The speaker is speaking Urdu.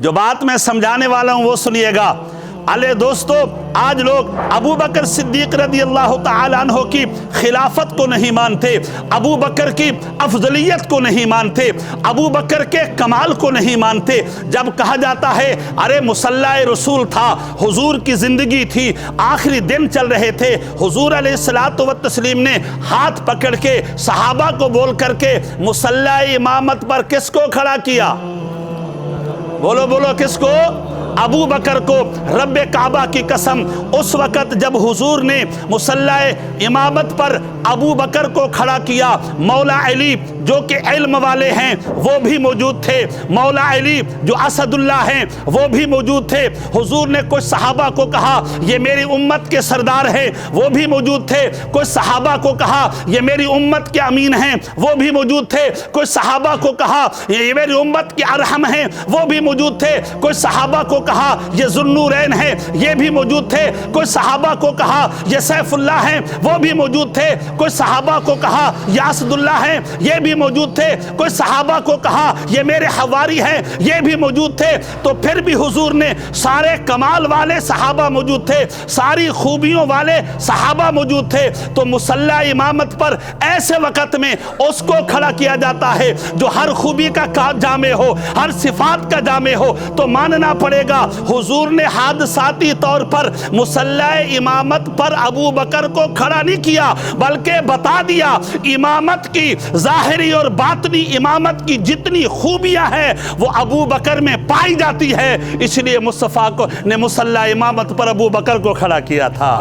جو بات میں سمجھانے والا ہوں وہ سنیے گا۔ علی دوستو، آج لوگ ابو بکر صدیق رضی اللہ تعالیٰ عنہ کی خلافت کو نہیں مانتے، ابو بکر کی افضلیت کو نہیں مانتے، ابو بکر کے کمال کو نہیں مانتے۔ جب کہا جاتا ہے ارے مصلی رسول تھا، حضور کی زندگی تھی، آخری دن چل رہے تھے، حضور علیہ الصلوۃ والتسلیم نے ہاتھ پکڑ کے صحابہ کو بول کر کے مصلی امامت پر کس کو کھڑا کیا؟ بولو بولو، کس کو؟ ابو بکر کو۔ رب کعبہ کی قسم، اس وقت جب حضور نے مصلی امامت پر ابو بکر کو کھڑا کیا، مولا علی جو کہ علم والے ہیں وہ بھی موجود تھے، مولا علی جو اسد اللہ ہیں وہ بھی موجود تھے۔ حضور نے کچھ صحابہ کو کہا یہ میری امت کے سردار ہیں، وہ بھی موجود تھے۔ کچھ صحابہ کو کہا یہ میری امت کے امین ہیں، وہ بھی موجود تھے۔ کچھ صحابہ کو کہا یہ میری امت کے ارحم ہیں، وہ بھی موجود تھے۔ کچھ صحابہ کو کہا یہ ذوالنورین ہیں، یہ بھی موجود تھے۔ کچھ صحابہ کو کہا یہ سیف اللہ ہیں، وہ بھی موجود تھے۔ کچھ صحابہ کو کہا یہ اسد اللہ ہیں، یہ بھی موجود تھے۔ کچھ صحابہ کو کہا یہ میرے حواری ہیں، یہ بھی موجود تھے۔ تو پھر بھی حضور نے سارے کمال والے صحابہ موجود تھے، ساری خوبیوں والے صحابہ موجود تھے۔ تو مصلی امامت پر ایسے وقت میں اس کو کھڑا کیا جاتا ہے جو ہر خوبی کا جامع ہو، ہر صفات کا جامع ہو۔ تو ماننا پڑے گا حضور نے حادثاتی طور پر مصلی امامت پر ابو بکر کو کھڑا نہیں کیا، بلکہ بتا دیا امامت کی ظاہری اور باطنی امامت کی جتنی خوبیاں ہیں وہ ابو بکر میں پائی جاتی ہے، اس لیے مصطفیٰ نے مصلی امامت پر ابو بکر کو کھڑا کیا تھا۔